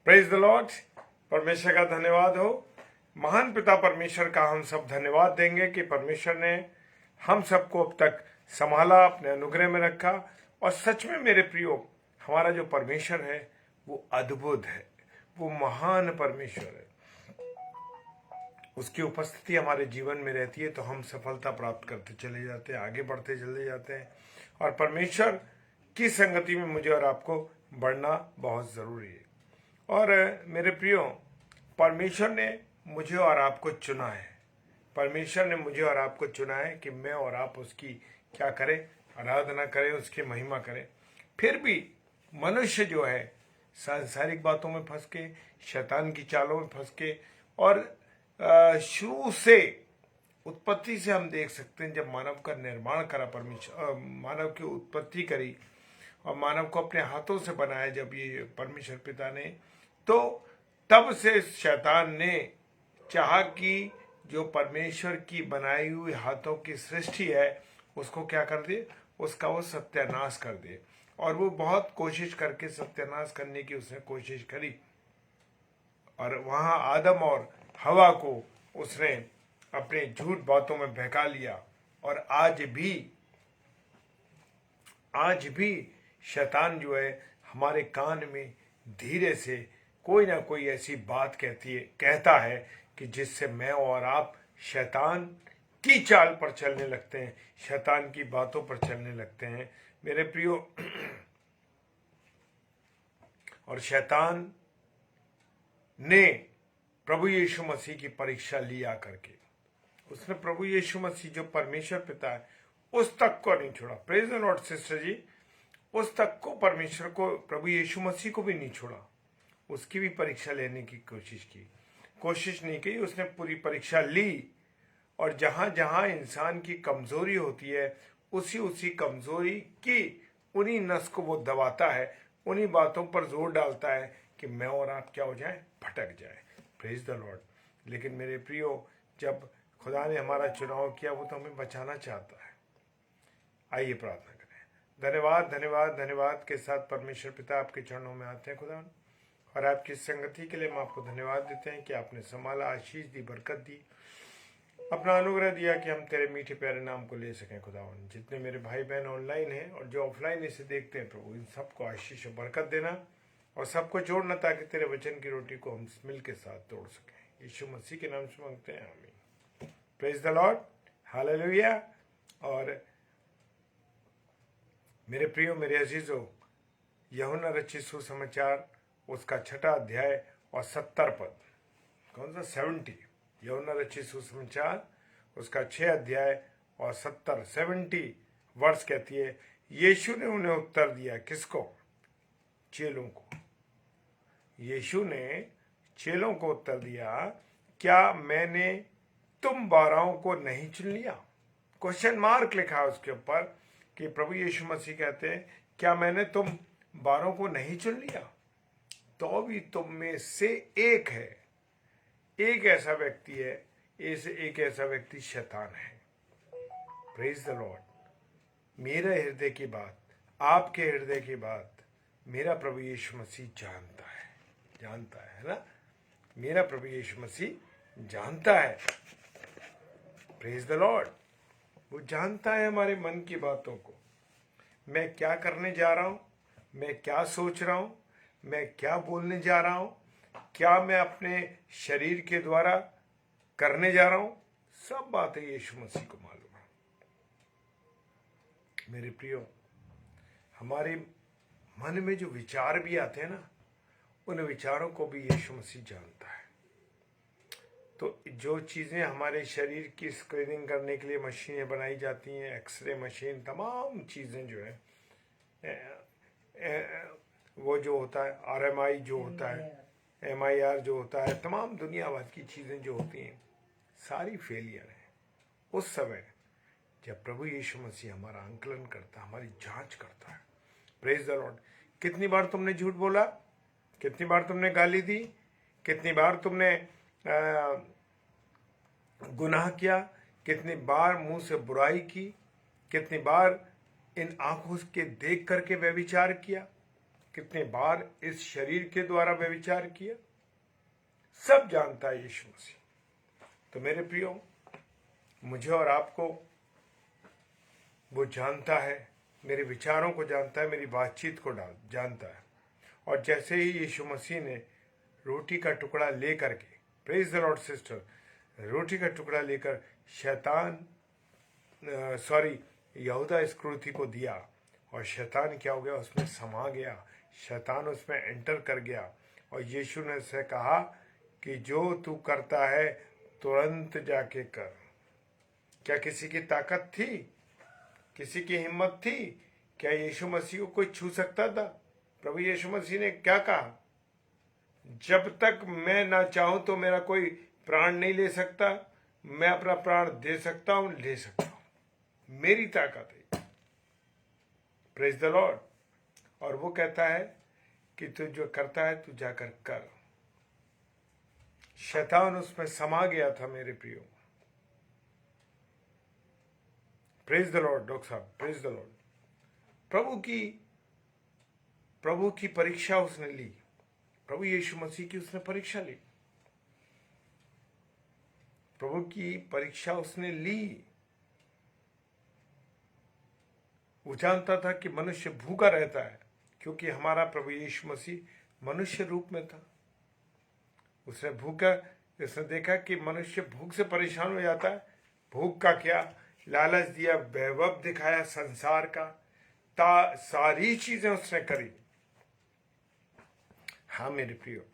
Praise the Lord. परमेश्वर का धन्यवाद हो। महान पिता परमेश्वर का हम सब धन्यवाद देंगे कि परमेश्वर ने हम सबको अब तक संभाला, अपने अनुग्रह में रखा। और सच में मेरे प्रियो, हमारा जो परमेश्वर है वो अद्भुत है, वो महान परमेश्वर है। उसकी उपस्थिति हमारे जीवन में रहती है तो हम सफलता प्राप्त करते चले जाते हैं, आगे बढ़ते चले जाते हैं। और परमेश्वर की संगति में मुझे और आपको बढ़ना बहुत ज़रूरी है। और मेरे प्रियो, परमेश्वर ने मुझे और आपको चुना है। परमेश्वर ने मुझे और आपको चुना है कि मैं और आप उसकी क्या करें, आराधना करें, उसकी महिमा करें। फिर भी मनुष्य जो है सांसारिक बातों में फंस के, शैतान की चालों में फंस के, और शुरू से उत्पत्ति से हम देख सकते हैं, जब मानव का निर्माण करा परमेश्वर, मानव की उत्पत्ति करी और मानव को अपने हाथों से बनाया जब ये परमेश्वर पिता ने, तो तब से शैतान ने चाहा कि जो परमेश्वर की बनाई हुई हाथों की सृष्टि है उसको क्या कर दे, उसका वो सत्यानाश कर दे। और वो बहुत कोशिश करके सत्यानाश करने की उसने कोशिश करी, और वहां आदम और हवा को उसने अपने झूठ बातों में बहका लिया। और आज भी शैतान जो है हमारे कान में धीरे से कोई ना कोई ऐसी बात कहता है कि जिससे मैं और आप शैतान की चाल पर चलने लगते हैं, शैतान की बातों पर चलने लगते हैं मेरे प्रियो। और शैतान ने प्रभु यीशु मसीह की परीक्षा लिया करके, उसने प्रभु यीशु मसीह जो परमेश्वर पिता है उस तक को नहीं छोड़ा। प्रेज द लॉर्ड सिस्टर जी, उस तक को, परमेश्वर को, प्रभु यीशु मसीह को भी नहीं छोड़ा। उसकी भी परीक्षा लेने की कोशिश नहीं की, उसने पूरी परीक्षा ली। और जहां जहां इंसान की कमजोरी होती है उसी कमजोरी की उन्हीं नस को वो दबाता है, उन्हीं बातों पर जोर डालता है कि मैं और आप क्या हो जाए, भटक जाए। Praise the Lord. लेकिन मेरे प्रियो, जब खुदा ने हमारा चुनाव किया वो तो हमें बचाना चाहता है। आइए प्रार्थना करें। धन्यवाद धन्यवाद धन्यवाद के साथ परमेश्वर पिता आपके चरणों में आते हैं खुदा, और आपकी संगति के लिए हम आपको धन्यवाद देते हैं कि आपने संभाला, आशीष दी, बरकत दी, अपना अनुग्रह दिया कि हम तेरे मीठे प्यारे नाम को ले सकें खुदावन। जितने मेरे भाई बहन ऑनलाइन हैं और जो ऑफलाइन इसे देखते हैं प्रभु, इन सबको आशीष और बरकत देना और सबको जोड़ना ताकि तेरे वचन की रोटी को हम मिल के साथ तोड़ सकें। यीशु मसीह के नाम से मांगते हैं, आमीन। Praise the Lord, hallelujah. और मेरे प्रियो, मेरे अजीजों, यूहन्ना रचित सुसमाचार उसका 6 अध्याय और 70 पद, कौन सा 70, यूहन्ना रचित सुसमाचार उसका 6 अध्याय और 70 वर्ष कहती है, यीशु ने उन्हें उत्तर दिया। किसको? चेलों को। यीशु ने चेलों को उत्तर दिया, क्या मैंने तुम 12 को नहीं चुन लिया? क्वेश्चन मार्क लिखा उसके ऊपर कि प्रभु यीशु मसीह कहते हैं, क्या मैंने तुम 12 को नहीं चुन लिया? तो भी तुम में से एक है, एक ऐसा व्यक्ति है, एक ऐसा व्यक्ति शैतान है। Praise the Lord. मेरे हृदय की बात, आपके हृदय की बात मेरा प्रभु यीशु मसीह जानता है ना? मेरा प्रभु यीशु मसीह जानता है। Praise the Lord. वो जानता है हमारे मन की बातों को, मैं क्या करने जा रहा हूं, मैं क्या सोच रहा हूं, मैं क्या बोलने जा रहा हूं, क्या मैं अपने शरीर के द्वारा करने जा रहा हूं, सब बातें यीशु मसीह को मालूम है। मेरे प्रियो, हमारे मन में जो विचार भी आते हैं ना, उन विचारों को भी यीशु मसीह जानता है। तो जो चीज़ें हमारे शरीर की स्क्रीनिंग करने के लिए मशीनें बनाई जाती हैं, एक्सरे मशीन, तमाम चीज़ें जो है, वो जो होता है RMI जो होता है, MIR जो होता है, तमाम दुनिया भर की चीज़ें जो होती हैं, सारी फेलियर है उस समय जब प्रभु यीशु मसीह हमारा आंकलन करता है, हमारी जांच करता है। Praise the Lord. कितनी बार तुमने झूठ बोला, कितनी बार तुमने गाली दी, कितनी बार तुमने गुनाह किया, कितनी बार मुंह से बुराई की, कितनी बार इन आंखों के देख करके व्यभिचार किया। कितने बार इस शरीर के द्वारा व्यभिचार किया, सब जानता है यीशु मसीह। तो मेरे प्रियो, मुझे और आपको वो जानता है, मेरे विचारों को जानता है, मेरी बातचीत को जानता है। और जैसे ही यीशु मसीह ने रोटी का टुकड़ा लेकर के, प्रेज द लॉर्ड सिस्टर, रोटी का टुकड़ा लेकर यहूदा इस्करियोती को दिया, और शैतान क्या हो गया, उसमें समा गया, शैतान उसमें एंटर कर गया। और यीशु ने उससे कहा कि जो तू करता है तुरंत जाके कर। क्या किसी की ताकत थी, किसी की हिम्मत थी? क्या यीशु मसीह को कोई छू सकता था? प्रभु यीशु मसीह ने क्या कहा, जब तक मैं ना चाहूं तो मेरा कोई प्राण नहीं ले सकता, मैं अपना प्राण दे सकता हूं, ले सकता हूं, मेरी ताकत है। Praise the Lord. और वो कहता है कि तू जो करता है तू जाकर कर। शैतान उसमें समा गया था मेरे प्रियो। प्रेज द लॉर्ड डॉक्टर साहब, प्रेज द लॉर्ड। प्रभु की परीक्षा उसने ली, प्रभु यीशु मसीह की उसने परीक्षा ली, प्रभु की परीक्षा उसने ली। वो जानता था कि मनुष्य भूखा रहता है, क्योंकि हमारा प्रभु यीशु मसीह मनुष्य रूप में था। उसने देखा कि मनुष्य भूख से परेशान हो जाता है। भूख का क्या लालच दिया, वैभव दिखाया संसार का, सारी चीजें उसने करी। हाँ मेरे प्रियो,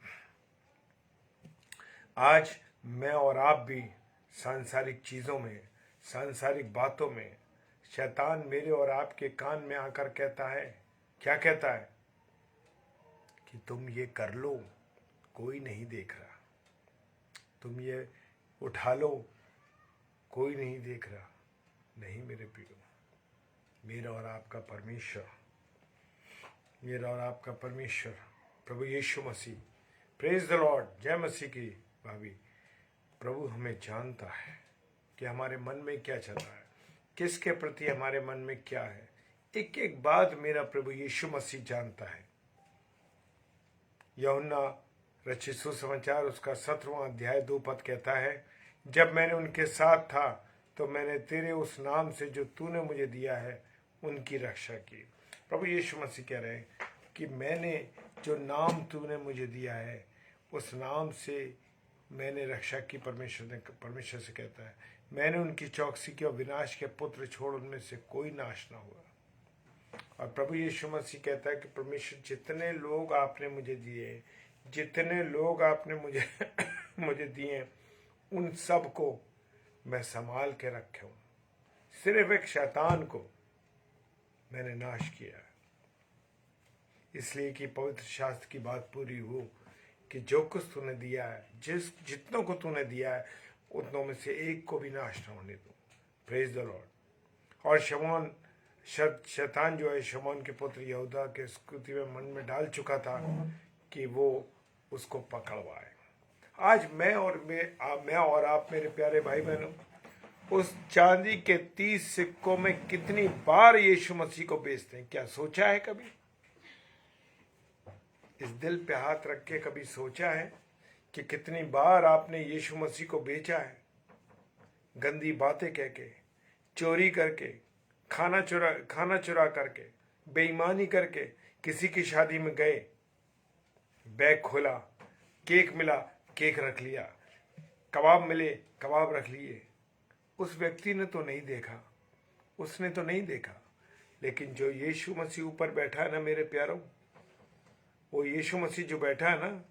आज मैं और आप भी सांसारिक चीजों में, सांसारिक बातों में, शैतान मेरे और आपके कान में आकर कहता है, क्या कहता है कि तुम ये कर लो, कोई नहीं देख रहा, तुम ये उठा लो, कोई नहीं देख रहा। नहीं मेरे प्रियो, मेरा और आपका परमेश्वर प्रभु यीशु मसीह, प्रेज द लॉर्ड, जय मसीह की भाभी, प्रभु हमें जानता है कि हमारे मन में क्या चल रहा है, किसके प्रति हमारे मन में क्या है। एक एक बात मेरा प्रभु यीशु मसीह जानता है। यूहन्ना रचित सुसमाचार उसका 17वां अध्याय 2 पद कहता है, जब मैंने उनके साथ था तो मैंने तेरे उस नाम से जो तूने मुझे दिया है उनकी रक्षा की। प्रभु यीशु मसीह कह रहे हैं कि मैंने जो नाम तूने मुझे दिया है उस नाम से मैंने रक्षा की। परमेश्वर से कहता है, मैंने उनकी चौकसी की और विनाश के पुत्र छोड़ उनमें से कोई नाश ना हुआ। और प्रभु यीशु मसीह कहता है कि परमेश्वर जितने लोग आपने मुझे दिए, जितने लोग आपने मुझे दिए, उन सब को मैं संभाल के रखे हूं। सिर्फ एक शैतान को मैंने नाश किया है, इसलिए कि पवित्र शास्त्र की बात पूरी हो कि जो कुछ तूने दिया है, जितनों को तूने दिया है, उतनों में से एक को भी नाश न होने दो। Praise the Lord. और शैतान जो है शमौन के पुत्र यहूदा के स्कृति में मन में डाल चुका था कि वो उसको पकड़वाए। आज मैं और आप मेरे प्यारे भाई बहनों, उस चांदी के 30 सिक्कों में कितनी बार यीशु मसीह को बेचते हैं? क्या सोचा है कभी? इस दिल पे हाथ रख के कभी सोचा है कि कितनी बार आपने यीशु मसीह को बेचा है? गंदी बातें कह के, चोरी करके, खाना चुरा करके, बेईमानी करके, किसी की शादी में गए, बैग खोला, केक मिला, केक रख लिया, कबाब मिले, कबाब रख लिए। उस व्यक्ति ने तो नहीं देखा, उसने तो नहीं देखा, लेकिन जो यीशु मसीह ऊपर बैठा है ना मेरे प्यारों, वो यीशु मसीह जो बैठा है ना,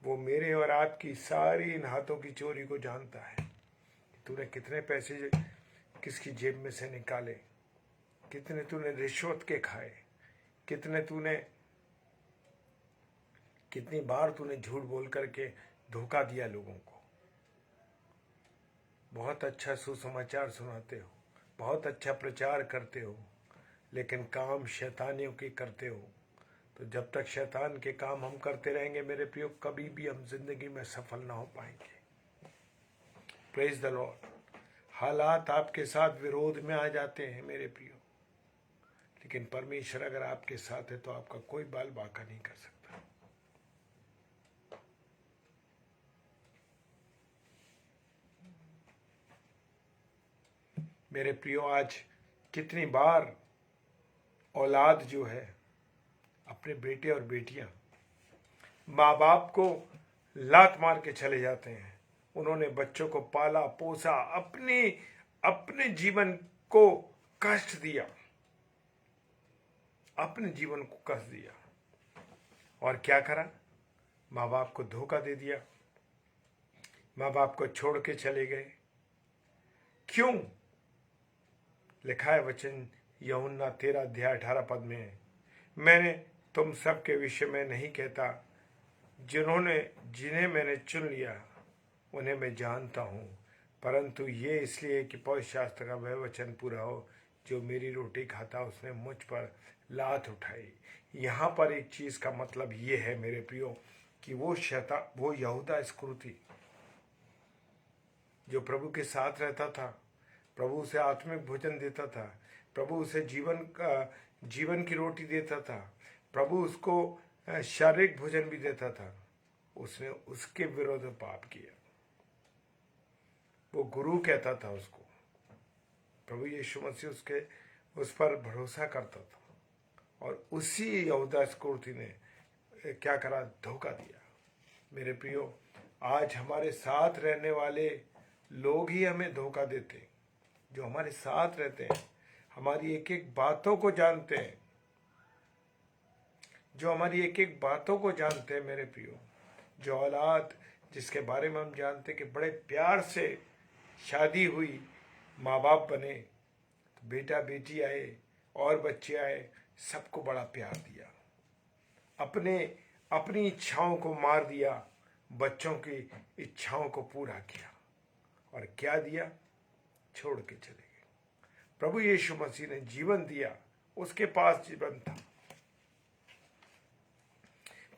वो मेरे और आपकी सारी इन हाथों की चोरी को जानता है। तूने कितने पैसे किसकी जेब में से निकाले, कितने तूने रिश्वत के खाए, कितनी बार तूने झूठ बोल करके धोखा दिया लोगों को। बहुत अच्छा सुसमाचार सुनाते हो, बहुत अच्छा प्रचार करते हो, लेकिन काम शैतानियों के करते हो। तो जब तक शैतान के काम हम करते रहेंगे मेरे प्रियो, कभी भी हम जिंदगी में सफल ना हो पाएंगे। Praise the Lord. हालात आपके साथ विरोध में आ जाते हैं मेरे प्रियो, लेकिन परमेश्वर अगर आपके साथ है तो आपका कोई बाल बांका नहीं कर सकता। मेरे प्रियो, आज कितनी बार औलाद जो है अपने बेटे और बेटियां माँ बाप को लात मार के चले जाते हैं। उन्होंने बच्चों को पाला पोसा, अपने जीवन को कष्ट दिया, अपने जीवन को कष्ट दिया, और क्या करा? माँ बाप को धोखा दे दिया, माँ बाप को छोड़ के चले गए। क्यों? लिखा है वचन यूहन्ना 13:18 में है, मैंने तुम सबके विषय में नहीं कहता, जिन्हें मैंने चुन लिया उन्हें मैं जानता हूं, परंतु ये इसलिए कि पवित्र शास्त्र का वह वचन पूरा हो, जो मेरी रोटी खाता उसने मुझ पर लात उठाई। यहाँ पर एक चीज का मतलब ये है मेरे प्रियो, कि वो यहूदा इस्करियोती जो प्रभु के साथ रहता था, प्रभु उसे आत्मिक भोजन देता था, प्रभु उसे जीवन की रोटी देता था, प्रभु उसको शारीरिक भोजन भी देता था, उसने उसके विरोध में पाप किया। वो गुरु कहता था उसको, प्रभु यीशु मसीह उस पर भरोसा करता था, और उसी यहूदा इस्करियोती ने क्या करा? धोखा दिया। मेरे प्रियो, आज हमारे साथ रहने वाले लोग ही हमें धोखा देते हैं, जो हमारे साथ रहते हैं, हमारी एक एक बातों को जानते हैं, जो हमारी एक एक बातों को जानते हैं। मेरे प्रियो, जो औलाद जिसके बारे में हम जानते कि बड़े प्यार से शादी हुई, माँ बाप बने, तो बेटा बेटी आए और बच्चे आए, सबको बड़ा प्यार दिया, अपनी इच्छाओं को मार दिया, बच्चों की इच्छाओं को पूरा किया, और क्या दिया? छोड़ के चले गए। प्रभु यीशु मसीह ने जीवन दिया, उसके पास जीवन था।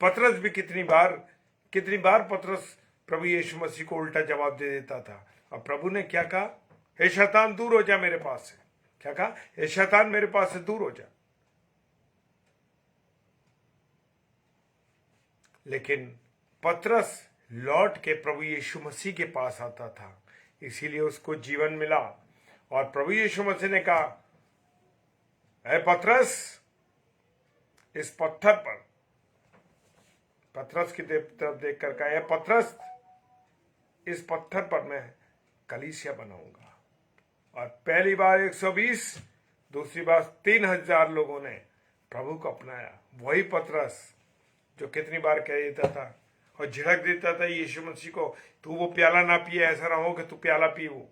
पतरस भी कितनी बार पतरस प्रभु यीशु मसीह को उल्टा जवाब दे देता था। अब प्रभु ने क्या कहा? हे शैतान दूर हो जा मेरे पास से। क्या कहा? हे शैतान मेरे पास से दूर हो जा। लेकिन पतरस लौट के प्रभु यीशु मसीह के पास आता था, इसीलिए उसको जीवन मिला। और प्रभु यीशु मसीह ने कहा, हे पतरस, इस पत्थर पर, पतरस की तरफ देखकर कहा, हे पतरस, इस पत्थर पर मैं कलीसिया बनाऊंगा। और पहली बार 120, दूसरी बार 3000 लोगों ने प्रभु को अपनाया। वही पतरस जो कितनी बार कह देता था और झिड़क देता था यीशु मसीह को, तू वो प्याला ना पिए, ऐसा ना हो कि तू प्याला पी। वो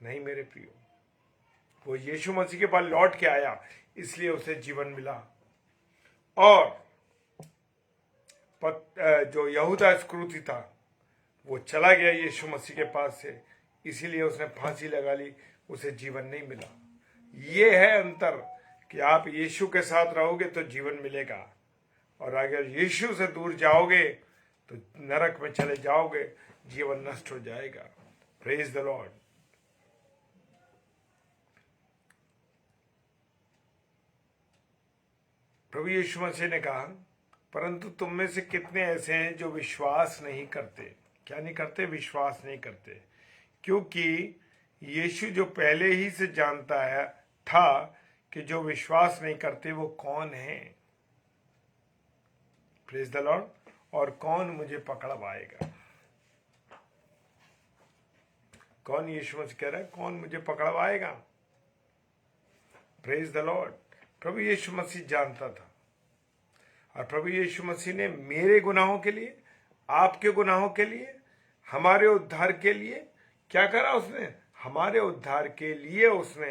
नहीं मेरे प्रियो, वो यीशु मसीह के पास लौट के आया, इसलिए उसे जीवन मिला। और जो यहूदा इस्करियोती था, वो चला गया यीशु मसीह के पास से, इसीलिए उसने फांसी लगा ली, उसे जीवन नहीं मिला। ये है अंतर, कि आप यीशु के साथ रहोगे तो जीवन मिलेगा, और अगर यीशु से दूर जाओगे तो नरक में चले जाओगे, जीवन नष्ट हो जाएगा। Praise the Lord. प्रभु यीशु मसीह ने कहा, परंतु तुम में से कितने ऐसे हैं जो विश्वास नहीं करते? क्या नहीं करते? विश्वास नहीं करते। क्योंकि यीशु जो पहले ही से जानता है था कि जो विश्वास नहीं करते वो कौन है। Praise the Lord. और कौन मुझे पकड़वाएगा? कौन? यीशु मसीह कह रहा है, कौन मुझे पकड़वाएगा? Praise the Lord. प्रभु यीशु मसीह जानता था, और प्रभु यीशु मसीह ने मेरे गुनाहों के लिए, आपके गुनाहों के लिए, हमारे उद्धार के लिए क्या करा? उसने हमारे उद्धार के लिए उसने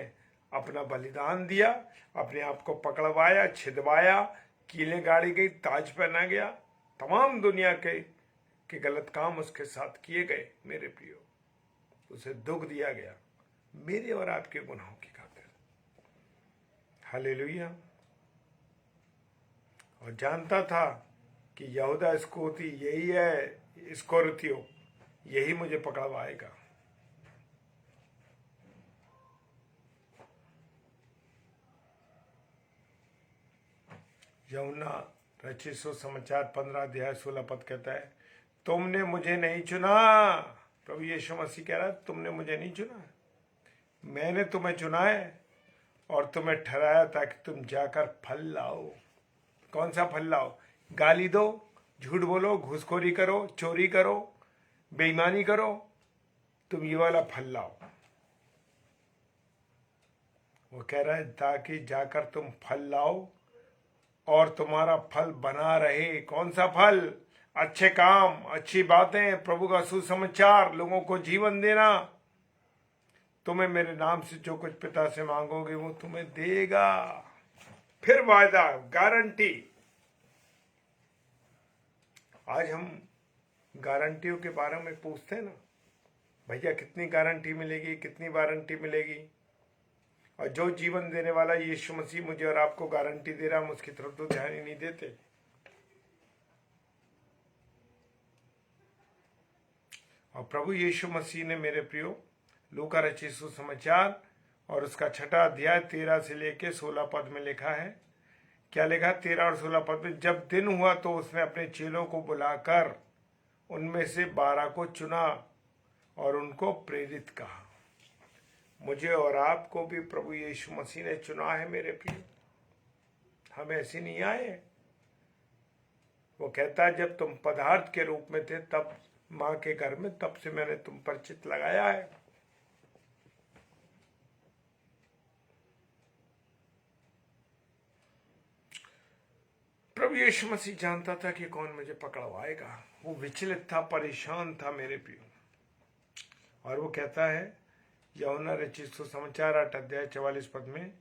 अपना बलिदान दिया, अपने आप को पकड़वाया, छिदवाया, कीलें गाड़ी गई, ताज पहना गया, तमाम दुनिया के गलत काम उसके साथ किए गए। मेरे प्रियो, उसे दुख दिया गया मेरे और आपके गुनाहों की खातिर। हालेलुया। और जानता था कि यहूदा इस्करियोती यही है, इस्करियोती यही मुझे पकड़वाएगा। यूहन्ना रचित सुसमाचार 15 अध्याय 16 पद कहता है, तुमने मुझे नहीं चुना। प्रभु यीशु मसीह कह रहा है, तुमने मुझे नहीं चुना, मैंने तुम्हें चुना है और तुम्हें ठहराया ताकि तुम जाकर फल लाओ। कौन सा फल लाओ? गाली दो, झूठ बोलो, घूसखोरी करो, चोरी करो, बेईमानी करो, तुम ये वाला फल लाओ। वो कह रहा है ताकि जाकर तुम फल लाओ और तुम्हारा फल बना रहे। कौन सा फल? अच्छे काम, अच्छी बातें, प्रभु का सुसमाचार, लोगों को जीवन देना। तुम्हें मेरे नाम से जो कुछ पिता से मांगोगे वो तुम्हें देगा। फिर वायदा, गारंटी। आज हम गारंटियों के बारे में पूछते हैं ना, भैया कितनी गारंटी मिलेगी, कितनी वारंटी मिलेगी? और जो जीवन देने वाला यीशु मसीह मुझे और आपको गारंटी दे रहा, हम उसकी तरफ तो ध्यान ही नहीं देते। और प्रभु यीशु मसीह ने, मेरे प्रियो, लूका रचित सुसमाचार और उसका 6 अध्याय 13 से लेके 16 पद में लिखा है। क्या लिखा? 13 और 16 पद में, जब दिन हुआ तो उसने अपने चेलों को बुलाकर उनमें से 12 को चुना और उनको प्रेरित कहा। मुझे और आपको भी प्रभु यीशु मसीह ने चुना है मेरे प्रिय। हम ऐसे नहीं आए। वो कहता है जब तुम पदार्थ के रूप में थे तब मां के घर में, तब से मैंने तुम पर चित्त लगाया है। प्रभु यीशु मसीह जानता था कि कौन मुझे पकड़वाएगा। वो विचलित था, परेशान था मेरे प्रिय। और वो कहता है यूहन्ना रचित सुसमाचार 8 अध्याय 44 पद में,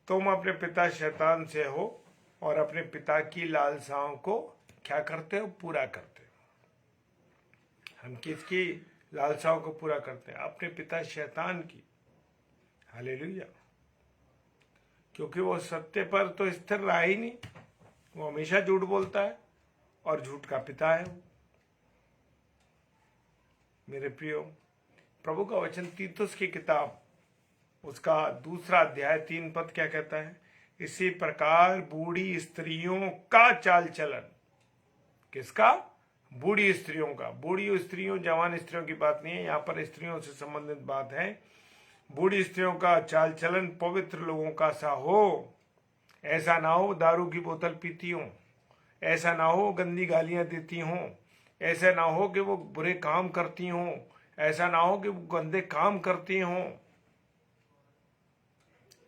तुम अपने पिता शैतान से हो और अपने पिता की लालसाओं को क्या करते हो? पूरा करते हो। हम किसकी लालसाओं को पूरा करते हैं? अपने पिता शैतान की। हालेलुया। क्योंकि वो सत्य पर तो स्थिर रहा ही नहीं, वो हमेशा झूठ बोलता है और झूठ का पिता है वो। मेरे प्रियो, प्रभु का वचन तीतुस की किताब उसका 2 अध्याय 3 पद क्या कहता है? इसी प्रकार बूढ़ी स्त्रियों का चाल चलन। किसका? बूढ़ी स्त्रियों का। बूढ़ी स्त्रियों, जवान स्त्रियों की बात नहीं है, यहाँ पर स्त्रियों से संबंधित बात है। बूढ़ी स्त्रियों का चाल चलन पवित्र लोगों का सा हो। ऐसा ना हो दारू की बोतल पीती हो, ऐसा ना हो गंदी गालियां देती हो, ऐसा ना हो कि वो बुरे काम करती हो, ऐसा ना हो कि वो गंदे काम करती हो।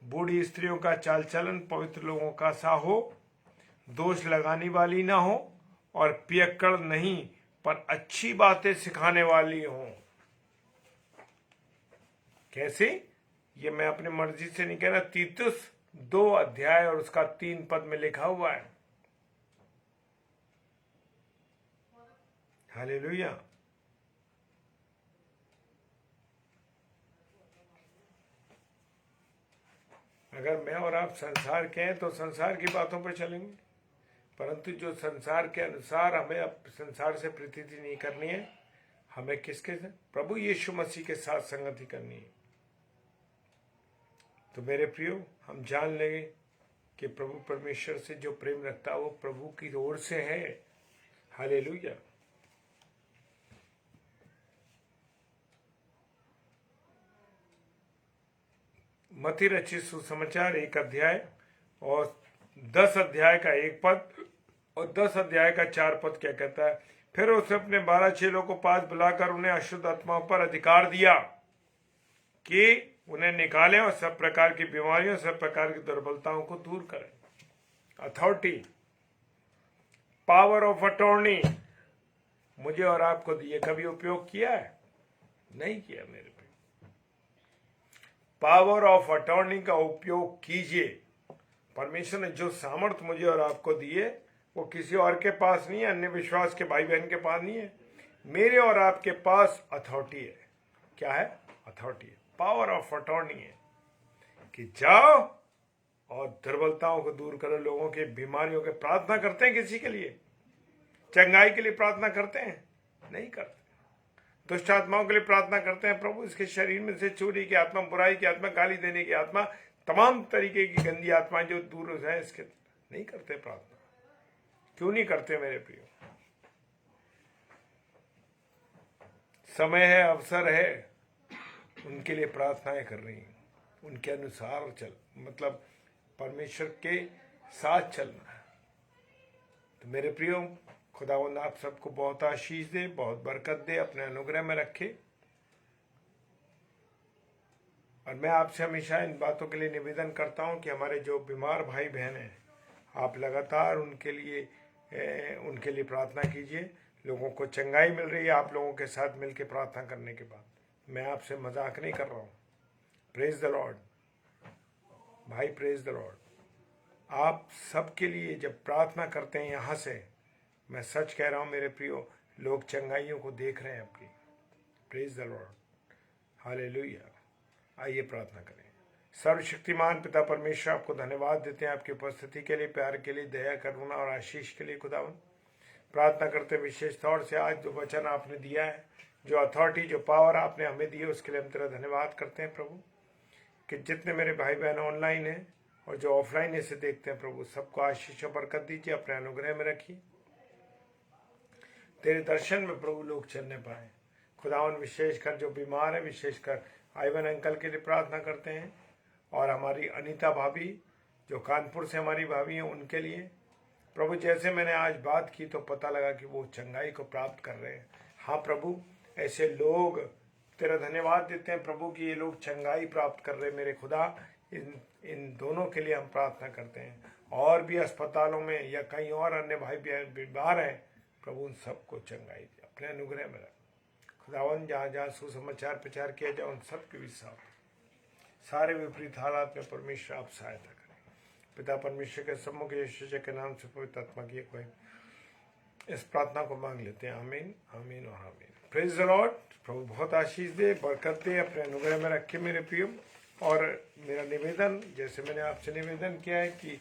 बूढ़ी स्त्रियों का चाल चलन पवित्र लोगों का सा हो, दोष लगाने वाली ना हो और पियक्कड़ नहीं पर अच्छी बातें सिखाने वाली हो। कैसे? ये मैं अपनी मर्जी से नहीं कह रहा, तीतुस 2 अध्याय और उसका 3 पद में लिखा हुआ है। हालेलुया। अगर मैं और आप संसार के हैं तो संसार की बातों पर चलेंगे, परंतु जो संसार के अनुसार हमें अब संसार से प्रीति नहीं करनी है, हमें किसके साथ? प्रभु यीशु मसीह के साथ संगति करनी है। तो मेरे प्रियो, हम जान लेंगे कि प्रभु परमेश्वर से जो प्रेम रखता है वो प्रभु की ओर से है। हालेलुया। मत्ती रचित सुसमाचार 1 अध्याय और 10 अध्याय का 1 पद और 10 अध्याय का 4 पद क्या कहता है? फिर उसने अपने 12 चेलों को पास बुलाकर उन्हें अशुद्ध आत्माओं पर अधिकार दिया कि उन्हें निकालें और सब प्रकार की बीमारियों, सब प्रकार की दुर्बलताओं को दूर करें। अथॉरिटी, पावर ऑफ अटॉर्नी मुझे और आपको दिए। कभी उपयोग किया है? नहीं किया मेरे पे। पावर ऑफ अटॉर्नी का उपयोग कीजिए। परमेश्वर ने जो सामर्थ्य मुझे और आपको दिए वो किसी और के पास नहीं है, अन्य विश्वास के भाई बहन के पास नहीं है, मेरे और आपके पास अथॉरिटी है। क्या है? अथॉरिटी है, पावर ऑफ अटॉर्नी है कि जाओ और दुर्बलताओं को दूर करो, लोगों की बीमारियों के। प्रार्थना करते हैं किसी के लिए? चंगाई के लिए प्रार्थना करते हैं? नहीं करते। दुष्ट आत्माओं के लिए प्रार्थना करते हैं, प्रभु इसके शरीर में से चोरी की आत्मा, बुराई की आत्मा, गाली देने की आत्मा, तमाम तरीके की गंदी आत्माएं जो दूर हो जाए, इसके नहीं करते प्रार्थना। क्यों नहीं करते मेरे प्रियो? समय है, अवसर है, उनके लिए प्रार्थनाएं कर रही हैं, उनके अनुसार चल, मतलब परमेश्वर के साथ चलना है। तो मेरे प्रियो, खुदावंद आप सबको बहुत आशीष दे, बहुत बरकत दे, अपने अनुग्रह में रखे। और मैं आपसे हमेशा इन बातों के लिए निवेदन करता हूं कि हमारे जो बीमार भाई बहन हैं, आप लगातार उनके लिए प्रार्थना कीजिए। लोगों को चंगाई मिल रही है आप लोगों के साथ मिलकर प्रार्थना करने के बाद। मैं आपसे मजाक नहीं कर रहा हूँ। प्रेज द लॉर्ड भाई, प्रेज द लॉर्ड। आप सबके लिए जब प्रार्थना करते हैं यहाँ से, मैं सच कह रहा हूँ मेरे प्रियो, लोग चंगाइयों को देख रहे हैं आपकी। Praise the Lord, hallelujah. आइए प्रार्थना करें। सर्वशक्तिमान पिता परमेश्वर, आपको धन्यवाद देते हैं आपकी उपस्थिति के लिए, प्यार के लिए, दया, करुणा और आशीष के लिए। खुदावन प्रार्थना करते विशेष तौर से आज जो वचन आपने दिया है, जो अथॉरिटी, जो पावर आपने हमें दी है, उसके लिए हम तेरा धन्यवाद करते हैं प्रभु। कि जितने मेरे भाई बहन ऑनलाइन हैं और जो ऑफलाइन इसे देखते हैं प्रभु, सबको आशीष और बरकत दीजिए, अपने अनुग्रह में रखिए। तेरे दर्शन में प्रभु लोग चलने पाए। खुदावन विशेषकर जो बीमार है, विशेषकर आइवन अंकल के लिए प्रार्थना करते हैं, और हमारी अनीता भाभी जो कानपुर से हमारी भाभी हैं, उनके लिए प्रभु। जैसे मैंने आज बात की तो पता लगा कि वो चंगाई को प्राप्त कर रहे हैं। हाँ प्रभु, ऐसे लोग तेरा धन्यवाद देते हैं प्रभु कि ये लोग चंगाई प्राप्त कर रहे हैं। मेरे खुदा, इन दोनों के लिए हम प्रार्थना करते हैं। और भी अस्पतालों में या कहीं और अन्य भाई बहन बीमार हैं प्रभु, उन सबको चंगाई दे, अपने अनुग्रह में रख। खुदावन जहाँ जहाँ सुसमाचार प्रचार किया जाए, उन सबके भी सारे विपरीत हालात में परमेश्वर आप सहायता करें। पिता परमेश्वर के सम्मुख यीशु के नाम से पवित्र आत्मा की एक इस प्रार्थना को मांग लेते हैं। आमीन, आमीन और आमीन। Praise the Lord. प्रभु बहुत आशीष दे, बरकत दे, अपने अनुग्रह में रखे मेरे प्रियो। और मेरा निवेदन, जैसे मैंने आपसे निवेदन किया है कि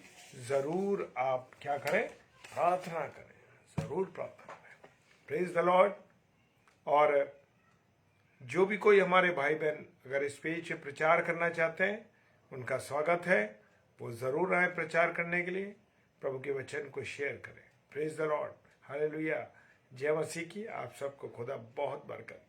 जरूर आप क्या करें, प्रार्थना करें, जरूर प्रार्थना करें। Praise the Lord. और जो भी कोई हमारे भाई बहन अगर इस पेज पे प्रचार करना चाहते हैं, उनका स्वागत है। वो जरूर आए प्रचार करने के लिए, प्रभु के वचन को शेयर करें। Praise the Lord, hallelujah. जय मसीह की। आप सबको खुदा बहुत बरकत।